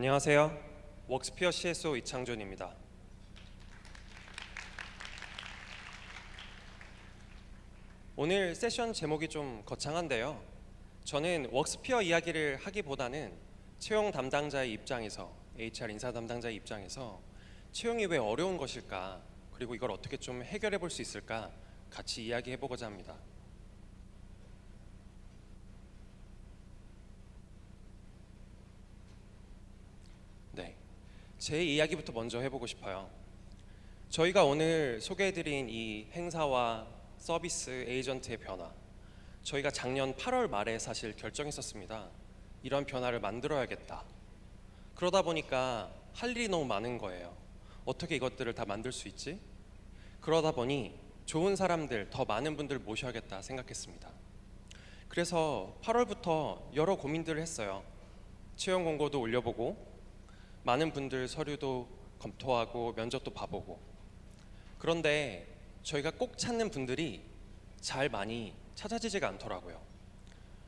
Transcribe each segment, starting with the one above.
안녕하세요. 웍스피어 CSO 이창준입니다. 오늘 세션 제목이 좀 거창한데요. 저는 웍스피어 이야기를 하기보다는 채용 담당자의 입장에서, HR 인사 담당자의 입장에서 채용이 왜 어려운 것일까, 그리고 이걸 어떻게 좀 해결해 볼 수 있을까 같이 이야기해 보고자 합니다. 네, 제 이야기부터 먼저 해보고 싶어요. 저희가 오늘 소개해드린 이 행사와 서비스 에이전트의 변화, 저희가 작년 8월 말에 사실 결정했었습니다. 이런 변화를 만들어야겠다. 그러다 보니까 할 일이 너무 많은 거예요. 어떻게 이것들을 다 만들 수 있지? 그러다 보니 좋은 사람들, 더 많은 분들 모셔야겠다 생각했습니다. 그래서 8월부터 여러 고민들을 했어요. 채용 공고도 올려보고, 많은 분들 서류도 검토하고 면접도 봐보고. 그런데 저희가 꼭 찾는 분들이 잘 많이 찾아지지가 않더라고요.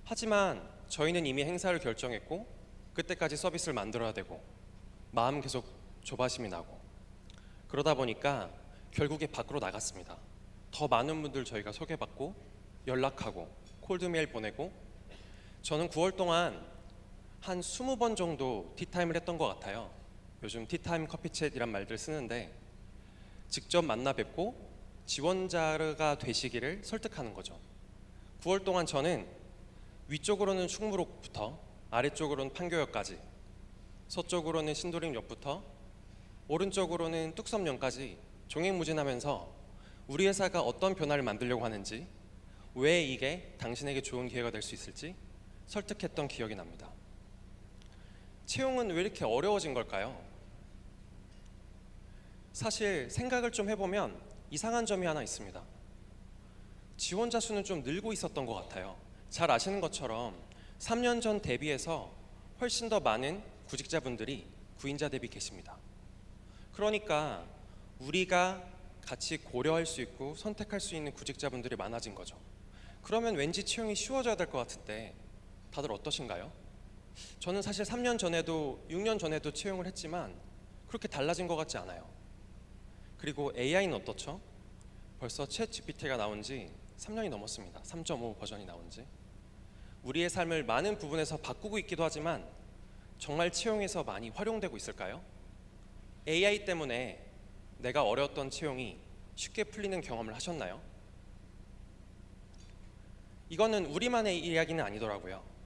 하지만 저희는 이미 행사를 결정했고 그때까지 서비스를 만들어야 되고 마음 계속 조바심이 나고, 그러다 보니까 결국에 밖으로 나갔습니다. 더 많은 분들 저희가 소개받고 연락하고 콜드메일 보내고, 저는 9월 동안 한 20번 정도 티타임을 했던 것 같아요. 요즘 티타임 커피챗이란 말들 쓰는데, 직접 만나 뵙고 지원자가 되시기를 설득하는 거죠. 9월 동안 저는 위쪽으로는 충무로부터 아래쪽으로는 판교역까지, 서쪽으로는 신도림역부터 오른쪽으로는 뚝섬역까지 종횡무진하면서 우리 회사가 어떤 변화를 만들려고 하는지, 왜 이게 당신에게 좋은 기회가 될 수 있을지 설득했던 기억이 납니다. 채용은 왜 이렇게 어려워진 걸까요? 사실 생각을 좀 해보면 이상한 점이 하나 있습니다. 지원자 수는 좀 늘고 있었던 것 같아요. 잘 아시는 것처럼 3년 전 대비해서 훨씬 더 많은 구직자분들이 구인자 대비 계십니다. 그러니까 우리가 같이 고려할 수 있고 선택할 수 있는 구직자분들이 많아진 거죠. 그러면 왠지 채용이 쉬워져야 될 것 같은데 다들 어떠신가요? 저는 사실 3년 전에도 6년 전에도 채용을 했지만 그렇게 달라진 것 같지 않아요. 그리고 AI는 어떻죠? 벌써 챗 GPT가 나온 지 3년이 넘었습니다. 3.5 버전이 나온 지. 우리의 삶을 많은 부분에서 바꾸고 있기도 하지만 정말 채용에서 많이 활용되고 있을까요? AI 때문에 내가 어려웠던 채용이 쉽게 풀리는 경험을 하셨나요? 이거는 우리만의 이야기는 아니더라고요.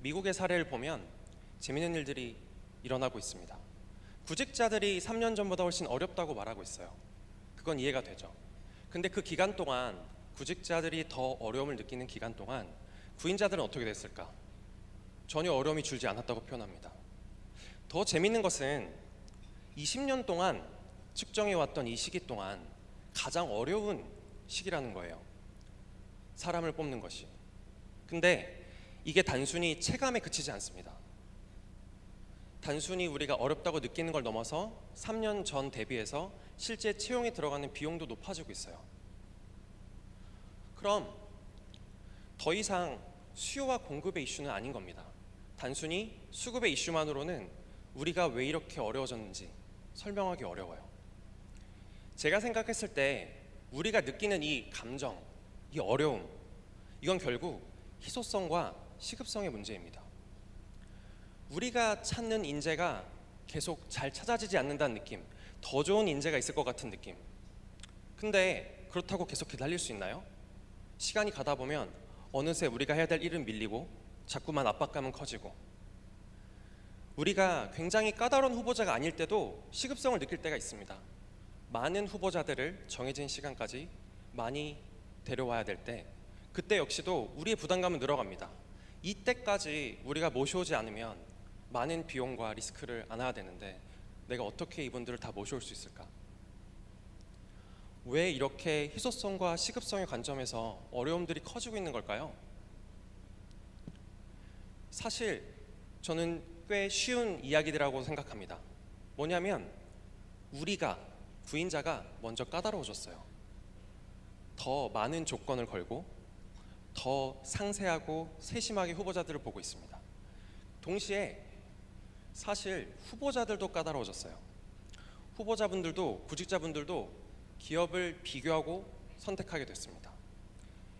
미국의 사례를 보면 재미있는 일들이 일어나고 있습니다. 구직자들이 3년 전보다 훨씬 어렵다고 말하고 있어요. 그건 이해가 되죠. 근데 그 기간 동안, 구직자들이 더 어려움을 느끼는 기간 동안 구인자들은 어떻게 됐을까? 전혀 어려움이 줄지 않았다고 표현합니다. 더 재미있는 것은 20년 동안 측정해왔던 이 시기 동안 가장 어려운 시기라는 거예요. 사람을 뽑는 것이. 근데 이게 단순히 체감에 그치지 않습니다. 단순히 우리가 어렵다고 느끼는 걸 넘어서 3년 전 대비해서 실제 채용에 들어가는 비용도 높아지고 있어요. 그럼 더 이상 수요와 공급의 이슈는 아닌 겁니다. 단순히 수급의 이슈만으로는 우리가 왜 이렇게 어려워졌는지 설명하기 어려워요. 제가 생각했을 때 우리가 느끼는 이 감정, 이 어려움, 이건 결국 희소성과 시급성의 문제입니다. 우리가 찾는 인재가 계속 잘 찾아지지 않는다는 느낌, 더 좋은 인재가 있을 것 같은 느낌. 근데 그렇다고 계속 기다릴 수 있나요? 시간이 가다 보면 어느새 우리가 해야 될 일은 밀리고 자꾸만 압박감은 커지고, 우리가 굉장히 까다로운 후보자가 아닐 때도 시급성을 느낄 때가 있습니다. 많은 후보자들을 정해진 시간까지 많이 데려와야 될 때, 그때 역시도 우리의 부담감은 늘어갑니다. 이때까지 우리가 모셔오지 않으면 많은 비용과 리스크를 안아야 되는데 내가 어떻게 이분들을 다 모셔올 수 있을까? 왜 이렇게 희소성과 시급성의 관점에서 어려움들이 커지고 있는 걸까요? 사실 저는 꽤 쉬운 이야기들이라고 생각합니다. 뭐냐면 우리가, 구인자가 먼저 까다로워졌어요. 더 많은 조건을 걸고 더 상세하고 세심하게 후보자들을 보고 있습니다. 동시에 사실 후보자들도 까다로워졌어요. 후보자분들도 구직자분들도 기업을 비교하고 선택하게 됐습니다.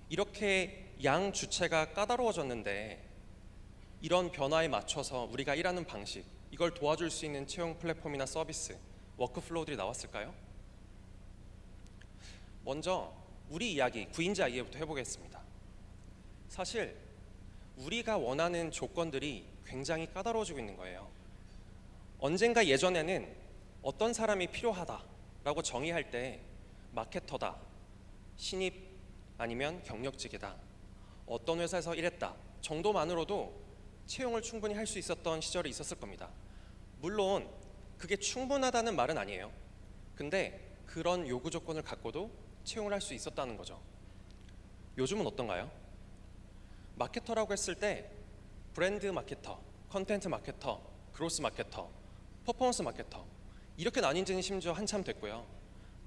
이렇게 양 주체가 까다로워졌는데 이런 변화에 맞춰서 우리가 일하는 방식, 이걸 도와줄 수 있는 채용 플랫폼이나 서비스, 워크플로우들이 나왔을까요? 먼저 우리 이야기, 구인자 이야기부터 해보겠습니다. 사실 우리가 원하는 조건들이 굉장히 까다로워지고 있는 거예요. 언젠가 예전에는 어떤 사람이 필요하다라고 정의할 때 마케터다, 신입 아니면 경력직이다, 어떤 회사에서 일했다 정도만으로도 채용을 충분히 할 수 있었던 시절이 있었을 겁니다. 물론 그게 충분하다는 말은 아니에요. 근데 그런 요구 조건을 갖고도 채용을 할 수 있었다는 거죠. 요즘은 어떤가요? 마케터라고 했을 때 브랜드 마케터, 컨텐트 마케터, 그로스 마케터, 퍼포먼스 마케터 이렇게 나뉜 지는 심지어 한참 됐고요.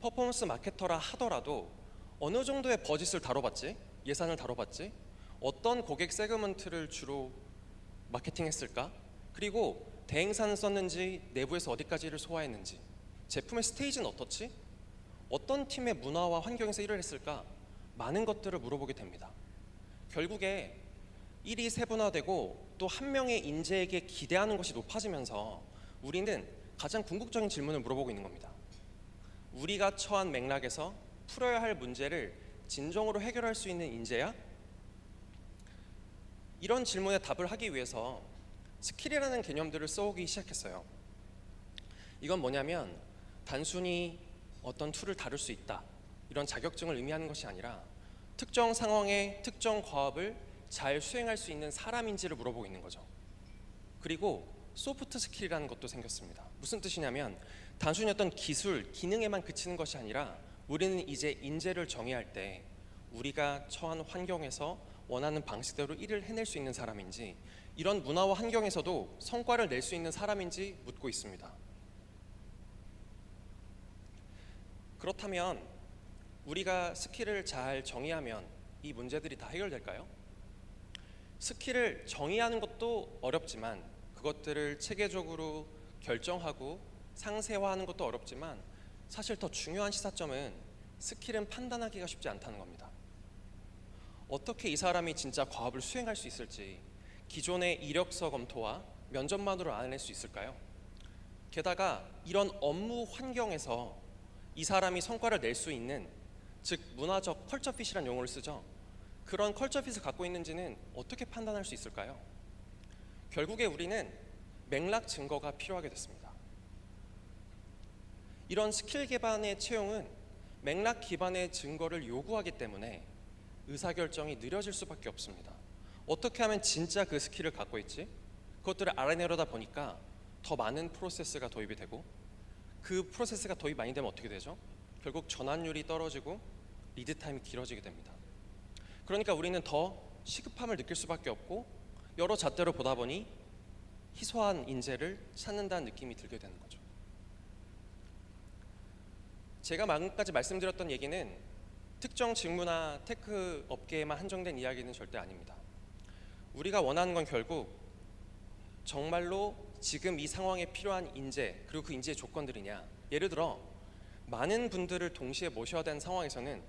퍼포먼스 마케터라 하더라도 어느 정도의 버짓을 다뤄봤지? 예산을 다뤄봤지? 어떤 고객 세그먼트를 주로 마케팅했을까? 그리고 대행사는 썼는지 내부에서 어디까지를 소화했는지 제품의 스테이지는 어떻지? 어떤 팀의 문화와 환경에서 일을 했을까? 많은 것들을 물어보게 됩니다. 결국에 일이 세분화되고 또 한 명의 인재에게 기대하는 것이 높아지면서 우리는 가장 궁극적인 질문을 물어보고 있는 겁니다. 우리가 처한 맥락에서 풀어야 할 문제를 진정으로 해결할 수 있는 인재야? 이런 질문에 답을 하기 위해서 스킬이라는 개념들을 써오기 시작했어요. 이건 뭐냐면 단순히 어떤 툴을 다룰 수 있다 이런 자격증을 의미하는 것이 아니라 특정 상황에 특정 과업을 잘 수행할 수 있는 사람인지를 물어보고 있는 거죠. 그리고 소프트 스킬이라는 것도 생겼습니다. 무슨 뜻이냐면 단순히 어떤 기술, 기능에만 그치는 것이 아니라 우리는 이제 인재를 정의할 때 우리가 처한 환경에서 원하는 방식대로 일을 해낼 수 있는 사람인지 이런 문화와 환경에서도 성과를 낼 수 있는 사람인지 묻고 있습니다. 그렇다면 우리가 스킬을 잘 정의하면 이 문제들이 다 해결될까요? 스킬을 정의하는 것도 어렵지만 그것들을 체계적으로 결정하고 상세화하는 것도 어렵지만 사실 더 중요한 시사점은 스킬은 판단하기가 쉽지 않다는 겁니다. 어떻게 이 사람이 진짜 과업을 수행할 수 있을지 기존의 이력서 검토와 면접만으로 알아낼 수 있을까요? 게다가 이런 업무 환경에서 이 사람이 성과를 낼 수 있는, 즉 문화적 컬처핏이라는 용어를 쓰죠. 그런 컬처핏을 갖고 있는지는 어떻게 판단할 수 있을까요? 결국에 우리는 맥락 증거가 필요하게 됐습니다. 이런 스킬 기반의 채용은 맥락 기반의 증거를 요구하기 때문에 의사결정이 느려질 수밖에 없습니다. 어떻게 하면 진짜 그 스킬을 갖고 있지? 그것들을 알아내려다 보니까 더 많은 프로세스가 도입이 되고 그 프로세스가 도입 많이 되면 어떻게 되죠? 결국 전환율이 떨어지고 리드 타임이 길어지게 됩니다. 그러니까 우리는 더 시급함을 느낄 수밖에 없고 여러 잣대로 보다 보니 희소한 인재를 찾는다는 느낌이 들게 되는 거죠. 제가 방금까지 말씀드렸던 얘기는 특정 직무나 테크 업계에만 한정된 이야기는 절대 아닙니다. 우리가 원하는 건 결국 정말로 지금 이 상황에 필요한 인재 그리고 그 인재의 조건들이냐. 예를 들어 많은 분들을 동시에 모셔야 되는 상황에서는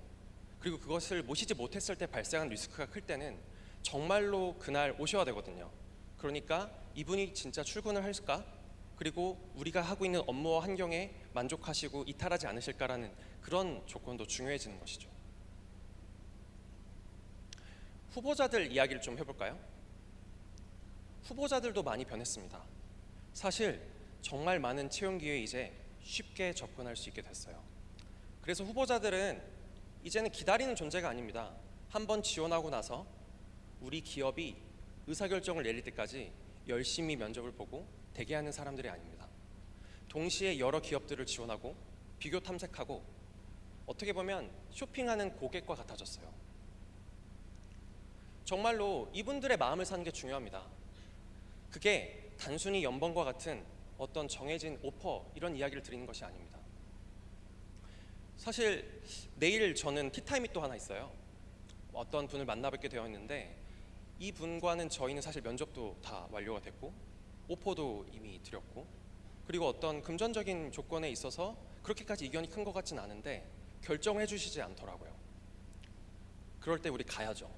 그리고 그것을 모시지 못했을 때 발생한 리스크가 클 때는 정말로 그날 오셔야 되거든요. 그러니까 이분이 진짜 출근을 할까? 그리고 우리가 하고 있는 업무와 환경에 만족하시고 이탈하지 않으실까라는 그런 조건도 중요해지는 것이죠. 후보자들 이야기를 좀 해볼까요? 후보자들도 많이 변했습니다. 사실 정말 많은 채용 기회에 이제 쉽게 접근할 수 있게 됐어요. 그래서 후보자들은 이제는 기다리는 존재가 아닙니다. 한번 지원하고 나서 우리 기업이 의사결정을 내릴 때까지 열심히 면접을 보고 대기하는 사람들이 아닙니다. 동시에 여러 기업들을 지원하고 비교 탐색하고 어떻게 보면 쇼핑하는 고객과 같아졌어요. 정말로 이분들의 마음을 사는 게 중요합니다. 그게 단순히 연봉과 같은 어떤 정해진 오퍼 이런 이야기를 드리는 것이 아닙니다. 사실 내일 저는 티타임이 또 하나 있어요. 어떤 분을 만나뵙게 되어 있는데 이 분과는 저희는 사실 면접도 다 완료가 됐고 오퍼도 이미 드렸고, 그리고 어떤 금전적인 조건에 있어서 그렇게까지 이견이 큰 것 같진 않은데 결정해 주시지 않더라고요. 그럴 때 우리 가야죠.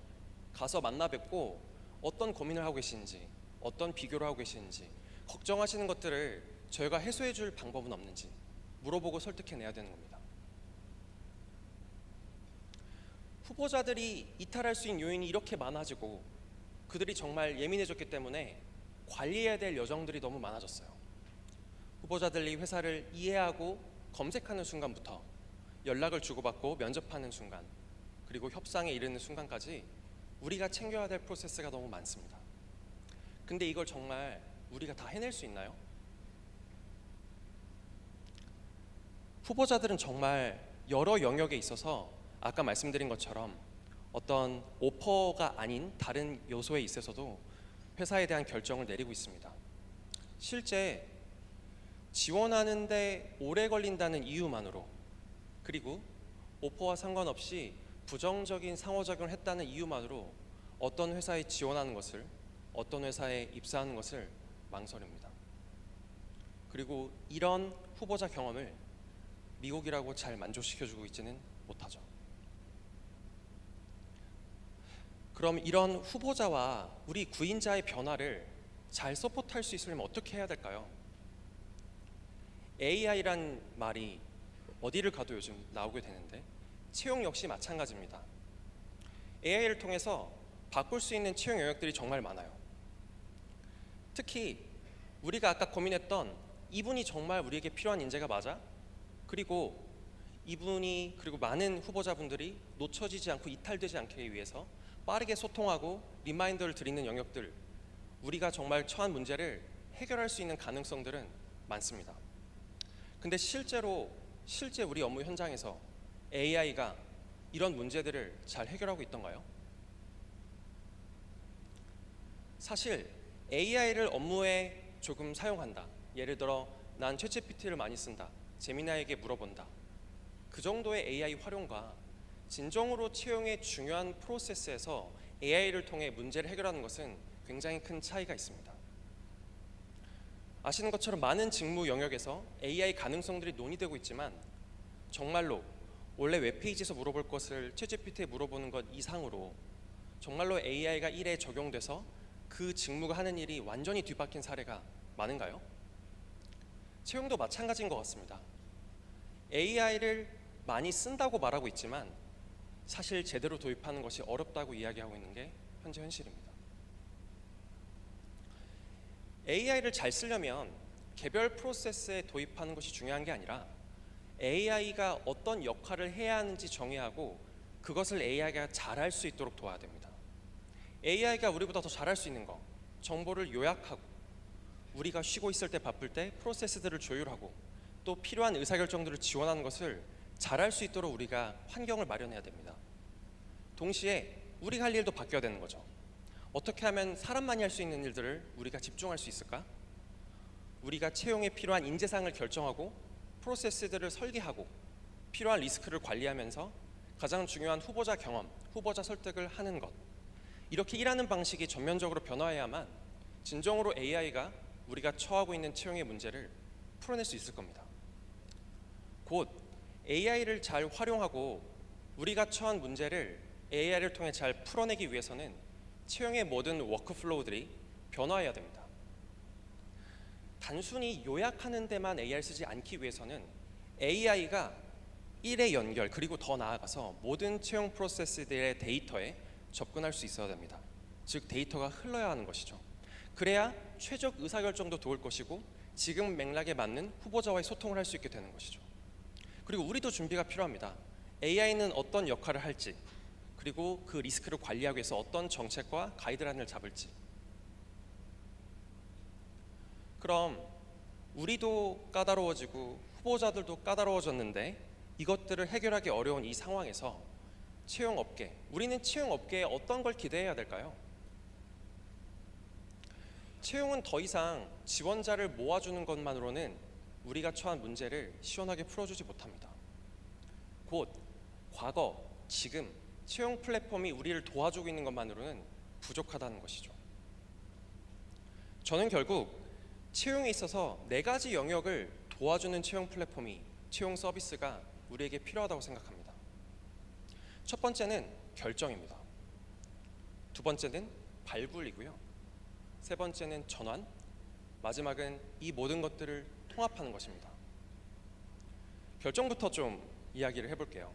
가서 만나 뵙고 어떤 고민을 하고 계시는지, 어떤 비교를 하고 계시는지, 걱정하시는 것들을 저희가 해소해 줄 방법은 없는지 물어보고 설득해내야 되는 겁니다. 후보자들이 이탈할 수 있는 요인이 이렇게 많아지고 그들이 정말 예민해졌기 때문에 관리해야 될 여정들이 너무 많아졌어요. 후보자들이 회사를 이해하고 검색하는 순간부터 연락을 주고받고 면접하는 순간, 그리고 협상에 이르는 순간까지 우리가 챙겨야 될 프로세스가 너무 많습니다. 근데 이걸 정말 우리가 다 해낼 수 있나요? 후보자들은 정말 여러 영역에 있어서 아까 말씀드린 것처럼 어떤 오퍼가 아닌 다른 요소에 있어서도 회사에 대한 결정을 내리고 있습니다. 실제 지원하는데 오래 걸린다는 이유만으로, 그리고 오퍼와 상관없이 부정적인 상호작용을 했다는 이유만으로 어떤 회사에 지원하는 것을, 어떤 회사에 입사하는 것을 망설입니다. 그리고 이런 후보자 경험을 미국이라고 잘 만족시켜주고 있지는 못하죠. 그럼 이런 후보자와 우리 구인자의 변화를 잘 서포트할 수 있으려면 어떻게 해야 될까요? AI란 말이 어디를 가도 요즘 나오게 되는데 채용 역시 마찬가지입니다. AI를 통해서 바꿀 수 있는 채용 영역들이 정말 많아요. 특히 우리가 아까 고민했던 이분이 정말 우리에게 필요한 인재가 맞아? 그리고 이분이, 그리고 많은 후보자분들이 놓쳐지지 않고 이탈되지 않기 위해서 빠르게 소통하고 리마인더를 드리는 영역들, 우리가 정말 처한 문제를 해결할 수 있는 가능성들은 많습니다. 근데 실제 우리 업무 현장에서 AI가 이런 문제들을 잘 해결하고 있던가요? 사실 AI를 업무에 조금 사용한다, 예를 들어 난 챗GPT를 많이 쓴다, 제미나이에게 물어본다, 그 정도의 AI 활용과 진정으로 채용의 중요한 프로세스에서 AI를 통해 문제를 해결하는 것은 굉장히 큰 차이가 있습니다. 아시는 것처럼 많은 직무 영역에서 AI 가능성들이 논의되고 있지만 정말로 원래 웹페이지에서 물어볼 것을 챗GPT에 물어보는 것 이상으로 정말로 AI가 일에 적용돼서 그 직무가 하는 일이 완전히 뒤바뀐 사례가 많은가요? 채용도 마찬가지인 것 같습니다. AI를 많이 쓴다고 말하고 있지만 사실 제대로 도입하는 것이 어렵다고 이야기하고 있는 게 현재 현실입니다. AI를 잘 쓰려면 개별 프로세스에 도입하는 것이 중요한 게 아니라 AI가 어떤 역할을 해야 하는지 정의하고 그것을 AI가 잘할 수 있도록 도와야 됩니다. AI가 우리보다 더 잘할 수 있는 거, 정보를 요약하고 우리가 쉬고 있을 때 바쁠 때 프로세스들을 조율하고 또 필요한 의사결정들을 지원하는 것을 잘할 수 있도록 우리가 환경을 마련해야 됩니다. 동시에 우리가 할 일도 바뀌어야 되는 거죠. 어떻게 하면 사람만이 할 수 있는 일들을 우리가 집중할 수 있을까? 우리가 채용에 필요한 인재상을 결정하고 프로세스들을 설계하고 필요한 리스크를 관리하면서 가장 중요한 후보자 경험, 후보자 설득을 하는 것, 이렇게 일하는 방식이 전면적으로 변화해야만 진정으로 AI가 우리가 처하고 있는 채용의 문제를 풀어낼 수 있을 겁니다. 곧 AI를 잘 활용하고 우리가 처한 문제를 AI를 통해 잘 풀어내기 위해서는 채용의 모든 워크플로우들이 변화해야 됩니다. 단순히 요약하는 데만 AI를 쓰지 않기 위해서는 AI가 일의 연결, 그리고 더 나아가서 모든 채용 프로세스들의 데이터에 접근할 수 있어야 됩니다. 즉 데이터가 흘러야 하는 것이죠. 그래야 최적 의사결정도 도울 것이고 지금 맥락에 맞는 후보자와의 소통을 할 수 있게 되는 것이죠. 그리고 우리도 준비가 필요합니다. AI는 어떤 역할을 할지, 그리고 그 리스크를 관리하기 위해서 어떤 정책과 가이드라인을 잡을지. 그럼 우리도 까다로워지고 후보자들도 까다로워졌는데 이것들을 해결하기 어려운 이 상황에서 채용업계, 우리는 채용업계에 어떤 걸 기대해야 될까요? 채용은 더 이상 지원자를 모아주는 것만으로는 우리가 처한 문제를 시원하게 풀어주지 못합니다. 곧 과거, 지금 채용 플랫폼이 우리를 도와주고 있는 것만으로는 부족하다는 것이죠. 저는 결국 채용에 있어서 네 가지 영역을 도와주는 채용 플랫폼이, 채용 서비스가 우리에게 필요하다고 생각합니다. 첫 번째는 결정입니다. 두 번째는 발굴이고요. 세 번째는 전환, 마지막은 이 모든 것들을 통합하는 것입니다. 결정부터 좀 이야기를 해볼게요.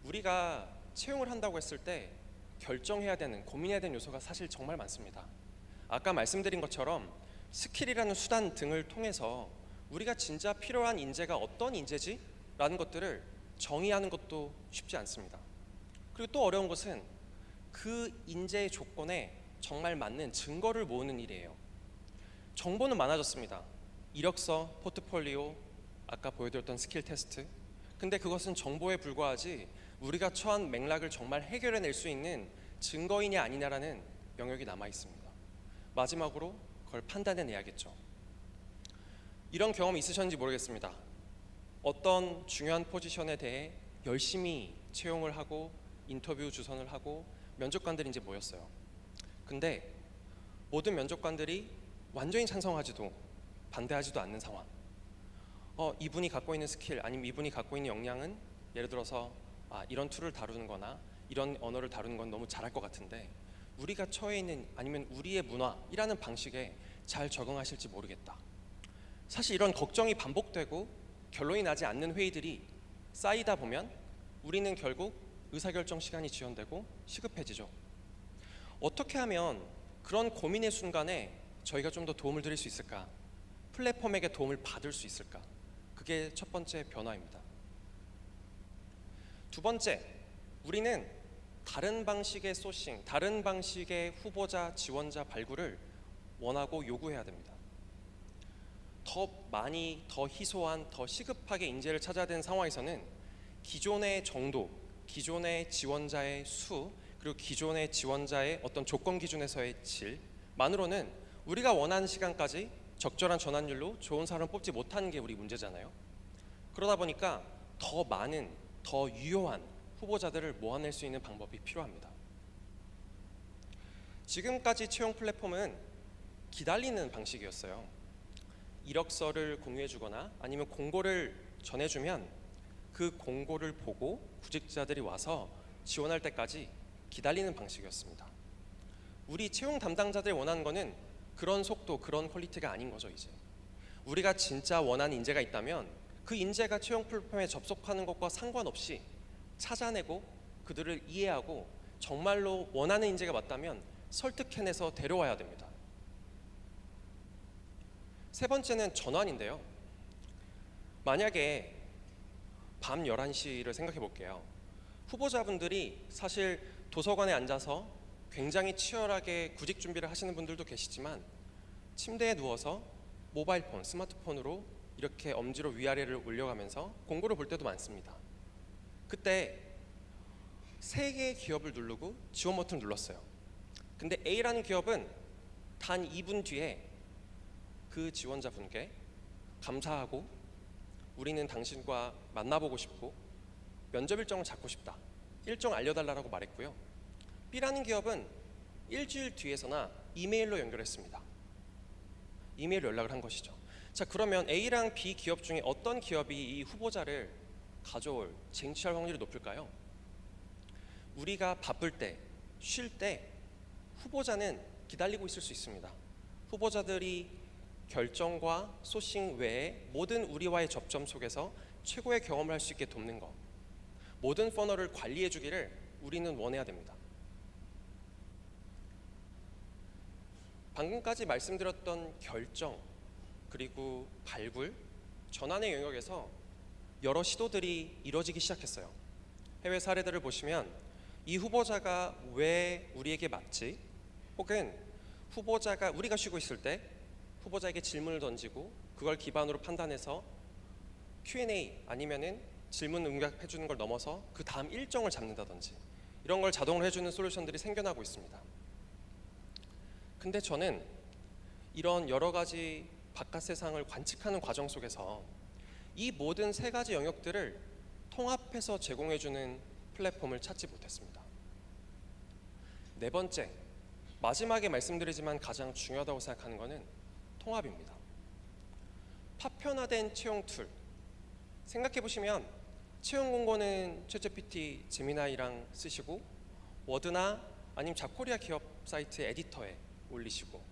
우리가 채용을 한다고 했을 때 결정해야 되는, 고민해야 되는 요소가 사실 정말 많습니다. 아까 말씀드린 것처럼 스킬이라는 수단 등을 통해서 우리가 진짜 필요한 인재가 어떤 인재지? 라는 것들을 정의하는 것도 쉽지 않습니다. 그리고 또 어려운 것은 그 인재의 조건에 정말 맞는 증거를 모으는 일이에요. 정보는 많아졌습니다. 이력서, 포트폴리오, 아까 보여드렸던 스킬 테스트. 근데 그것은 정보에 불과하지 우리가 처한 맥락을 정말 해결해낼 수 있는 증거이냐 아니냐라는 영역이 남아 있습니다. 마지막으로 그걸 판단해내야겠죠. 이런 경험 있으셨는지 모르겠습니다. 어떤 중요한 포지션에 대해 열심히 채용을 하고 인터뷰 주선을 하고 면접관들이 이제 모였어요. 근데 모든 면접관들이 완전히 찬성하지도 반대하지도 않는 상황. 이분이 갖고 있는 스킬 아니면 이분이 갖고 있는 역량은 예를 들어서 이런 툴을 다루는 거나 이런 언어를 다루는 건 너무 잘할 것 같은데 우리가 처해 있는 아니면 우리의 문화이라는 방식에 잘 적응하실지 모르겠다. 사실 이런 걱정이 반복되고 결론이 나지 않는 회의들이 쌓이다 보면 우리는 결국 의사결정 시간이 지연되고 시급해지죠. 어떻게 하면 그런 고민의 순간에 저희가 좀 더 도움을 드릴 수 있을까? 플랫폼에게 도움을 받을 수 있을까? 그게 첫 번째 변화입니다. 두 번째, 우리는 다른 방식의 소싱, 다른 방식의 후보자, 지원자 발굴을 원하고 요구해야 됩니다. 더 많이, 더 희소한, 더 시급하게 인재를 찾아야 되는 상황에서는 기존의 정도, 기존의 지원자의 수, 그리고 기존의 지원자의 어떤 조건 기준에서의 질만으로는 우리가 원하는 시간까지 적절한 전환율로 좋은 사람을 뽑지 못하는 게 우리 문제잖아요. 그러다 보니까 더 많은, 더 유효한 후보자들을 모아낼 수 있는 방법이 필요합니다. 지금까지 채용 플랫폼은 기다리는 방식이었어요. 이력서를 공유해주거나 아니면 공고를 전해주면 그 공고를 보고 구직자들이 와서 지원할 때까지 기다리는 방식이었습니다. 우리 채용 담당자들이 원하는 거는 그런 속도, 그런 퀄리티가 아닌 거죠. 이제 우리가 진짜 원하는 인재가 있다면 그 인재가 채용 플랫폼에 접속하는 것과 상관없이 찾아내고 그들을 이해하고 정말로 원하는 인재가 맞다면 설득해내서 데려와야 됩니다. 세 번째는 전환인데요. 만약에 밤 11시를 생각해 볼게요. 후보자분들이 사실 도서관에 앉아서 굉장히 치열하게 구직 준비를 하시는 분들도 계시지만 침대에 누워서 모바일 폰, 스마트폰으로 이렇게 엄지로 위아래를 올려가면서 공고를 볼 때도 많습니다. 그때 3개의 기업을 누르고 지원 버튼을 눌렀어요. 근데 A라는 기업은 단 2분 뒤에 그 지원자분께 감사하고 우리는 당신과 만나보고 싶고 면접 일정을 잡고 싶다. 일정 알려달라고 말했고요. B라는 기업은 일주일 뒤에서나 이메일로 연결했습니다. 이메일로 연락을 한 것이죠. 자, 그러면 A랑 B 기업 중에 어떤 기업이 이 후보자를 가져올, 쟁취할 확률이 높을까요? 우리가 바쁠 때, 쉴 때 후보자는 기다리고 있을 수 있습니다. 후보자들이 결정과 소싱 외에 모든 우리와의 접점 속에서 최고의 경험을 할 수 있게 돕는 것, 모든 퍼널을 관리해 주기를 우리는 원해야 됩니다. 방금까지 말씀드렸던 결정, 그리고 발굴, 전환의 영역에서 여러 시도들이 이루어지기 시작했어요. 해외 사례들을 보시면 이 후보자가 왜 우리에게 맞지? 혹은 후보자가 우리가 쉬고 있을 때 후보자에게 질문을 던지고 그걸 기반으로 판단해서 Q&A 아니면은 질문 응답해 주는 걸 넘어서 그 다음 일정을 잡는다든지 이런 걸 자동으로 해주는 솔루션들이 생겨나고 있습니다. 근데 저는 이런 여러 가지 바깥 세상을 관측하는 과정 속에서 이 모든 3가지 영역들을 통합해서 제공해주는 플랫폼을 찾지 못했습니다. 네 번째, 마지막에 말씀드리지만 가장 중요하다고 생각하는 것은 통합입니다. 파편화된 채용 툴, 생각해 보시면 채용 공고는 챗GPT, 제미나이랑 쓰시고 워드나 아니면 잡코리아 기업 사이트 에디터에 올리시고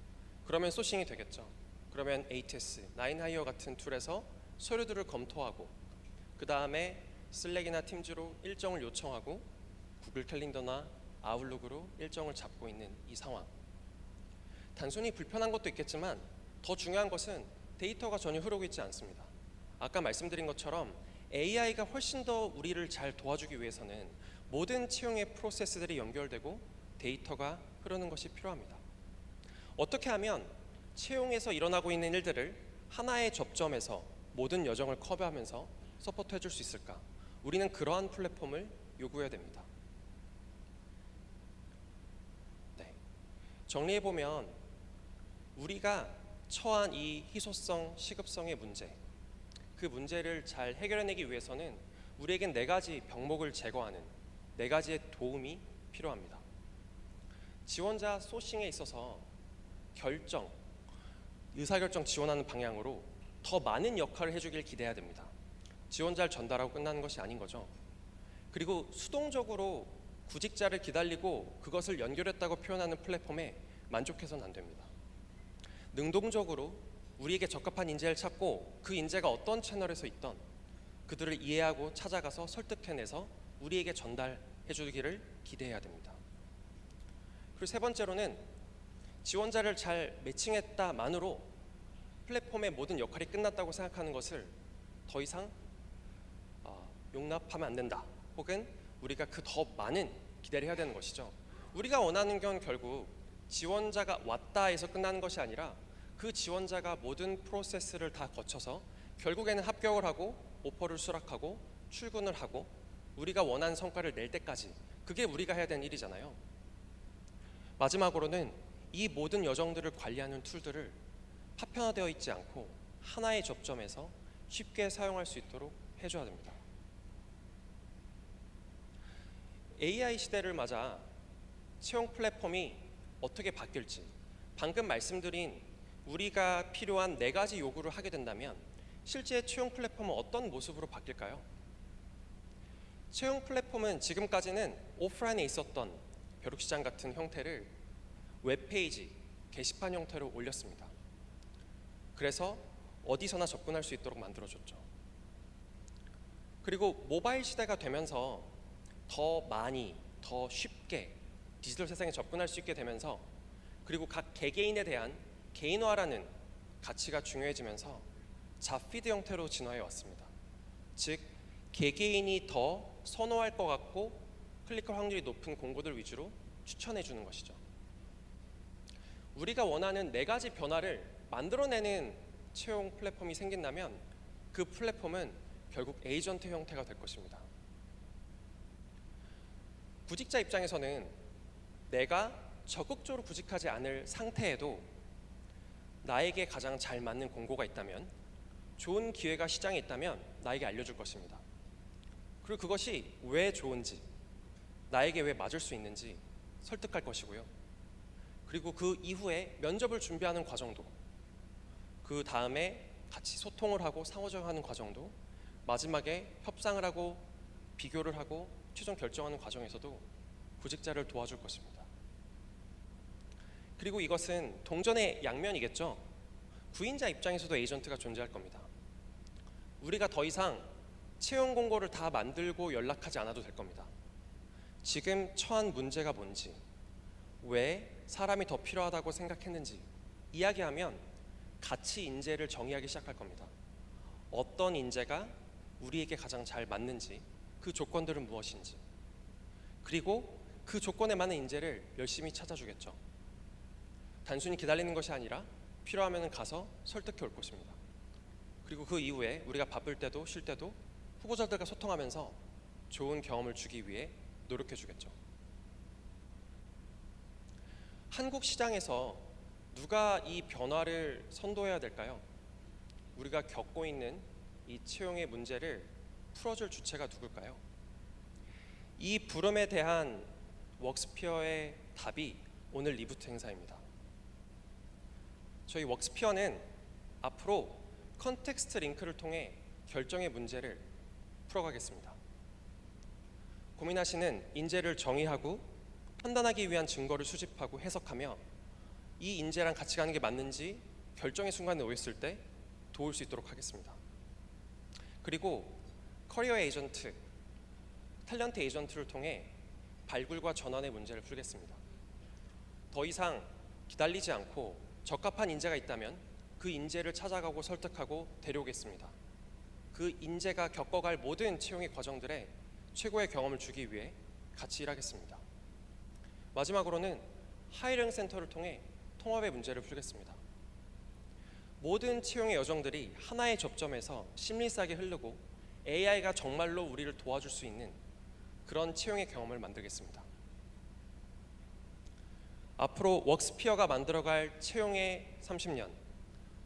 그러면 소싱이 되겠죠. 그러면 ATS, 나인하이어 같은 툴에서 서류들을 검토하고 그 다음에 슬랙이나 팀즈로 일정을 요청하고 구글 캘린더나 아웃룩으로 일정을 잡고 있는 이 상황. 단순히 불편한 것도 있겠지만 더 중요한 것은 데이터가 전혀 흐르고 있지 않습니다. 아까 말씀드린 것처럼 AI가 훨씬 더 우리를 잘 도와주기 위해서는 모든 채용의 프로세스들이 연결되고 데이터가 흐르는 것이 필요합니다. 어떻게 하면 채용에서 일어나고 있는 일들을 하나의 접점에서 모든 여정을 커버하면서 서포트해 줄 수 있을까? 우리는 그러한 플랫폼을 요구해야 됩니다. 네. 정리해 보면 우리가 처한 이 희소성, 시급성의 문제, 그 문제를 잘 해결해내기 위해서는 우리에겐 4가지 병목을 제거하는 4가지의 도움이 필요합니다. 지원자 소싱에 있어서 결정, 의사결정 지원하는 방향으로 더 많은 역할을 해주길 기대해야 됩니다. 지원자를 전달하고 끝나는 것이 아닌 거죠. 그리고 수동적으로 구직자를 기다리고 그것을 연결했다고 표현하는 플랫폼에 만족해서는 안 됩니다. 능동적으로 우리에게 적합한 인재를 찾고 그 인재가 어떤 채널에서 있던 그들을 이해하고 찾아가서 설득해내서 우리에게 전달해 주기를 기대해야 됩니다. 그리고 3번째로는 지원자를 잘 매칭했다만으로 플랫폼의 모든 역할이 끝났다고 생각하는 것을 더 이상 용납하면 안 된다. 혹은 우리가 그 더 많은 기대를 해야 되는 것이죠. 우리가 원하는 건 결국 지원자가 왔다 해서 끝나는 것이 아니라 그 지원자가 모든 프로세스를 다 거쳐서 결국에는 합격을 하고 오퍼를 수락하고 출근을 하고 우리가 원하는 성과를 낼 때까지, 그게 우리가 해야 되는 일이잖아요. 마지막으로는 이 모든 여정들을 관리하는 툴들을 파편화되어 있지 않고 하나의 접점에서 쉽게 사용할 수 있도록 해줘야 됩니다. AI 시대를 맞아 채용 플랫폼이 어떻게 바뀔지, 방금 말씀드린 우리가 필요한 4가지 요구를 하게 된다면 실제 채용 플랫폼은 어떤 모습으로 바뀔까요? 채용 플랫폼은 지금까지는 오프라인에 있었던 벼룩시장 같은 형태를 웹페이지, 게시판 형태로 올렸습니다. 그래서 어디서나 접근할 수 있도록 만들어줬죠. 그리고 모바일 시대가 되면서 더 많이, 더 쉽게 디지털 세상에 접근할 수 있게 되면서 그리고 각 개개인에 대한 개인화라는 가치가 중요해지면서 잡피드 형태로 진화해 왔습니다. 즉 개개인이 더 선호할 것 같고 클릭할 확률이 높은 공고들 위주로 추천해 주는 것이죠. 우리가 원하는 4가지 변화를 만들어내는 채용 플랫폼이 생긴다면 그 플랫폼은 결국 에이전트 형태가 될 것입니다. 구직자 입장에서는 내가 적극적으로 구직하지 않을 상태에도 나에게 가장 잘 맞는 공고가 있다면, 좋은 기회가 시장에 있다면 나에게 알려줄 것입니다. 그리고 그것이 왜 좋은지, 나에게 왜 맞을 수 있는지 설득할 것이고요. 그리고 그 이후에 면접을 준비하는 과정도, 그 다음에 같이 소통을 하고 상호작용하는 과정도, 마지막에 협상을 하고 비교를 하고 최종 결정하는 과정에서도 구직자를 도와줄 것입니다. 그리고 이것은 동전의 양면이겠죠. 구인자 입장에서도 에이전트가 존재할 겁니다. 우리가 더 이상 채용 공고를 다 만들고 연락하지 않아도 될 겁니다. 지금 처한 문제가 뭔지, 왜 사람이 더 필요하다고 생각했는지 이야기하면 같이 인재를 정의하기 시작할 겁니다. 어떤 인재가 우리에게 가장 잘 맞는지, 그 조건들은 무엇인지, 그리고 그 조건에 맞는 인재를 열심히 찾아주겠죠. 단순히 기다리는 것이 아니라 필요하면 가서 설득해 올 것입니다. 그리고 그 이후에 우리가 바쁠 때도 쉴 때도 후보자들과 소통하면서 좋은 경험을 주기 위해 노력해 주겠죠. 한국 시장에서 누가 이 변화를 선도해야 될까요? 우리가 겪고 있는 이 채용의 문제를 풀어줄 주체가 누굴까요? 이 부름에 대한 웍스피어의 답이 오늘 리부트 행사입니다. 저희 웍스피어는 앞으로 컨텍스트 링크를 통해 결정의 문제를 풀어가겠습니다. 고민하시는 인재를 정의하고 판단하기 위한 증거를 수집하고 해석하며 이 인재랑 같이 가는 게 맞는지 결정의 순간에 놓였을 때 도울 수 있도록 하겠습니다. 그리고 커리어 에이전트, 탤런트 에이전트를 통해 발굴과 전환의 문제를 풀겠습니다. 더 이상 기다리지 않고 적합한 인재가 있다면 그 인재를 찾아가고 설득하고 데려오겠습니다. 그 인재가 겪어갈 모든 채용의 과정들에 최고의 경험을 주기 위해 같이 일하겠습니다. 마지막으로는 하이링 센터를 통해 통합의 문제를 풀겠습니다. 모든 채용의 여정들이 하나의 접점에서 심리싸게 흐르고 AI가 정말로 우리를 도와줄 수 있는 그런 채용의 경험을 만들겠습니다. 앞으로 웍스피어가 만들어갈 채용의 30년,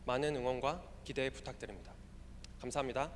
많은 응원과 기대 부탁드립니다. 감사합니다.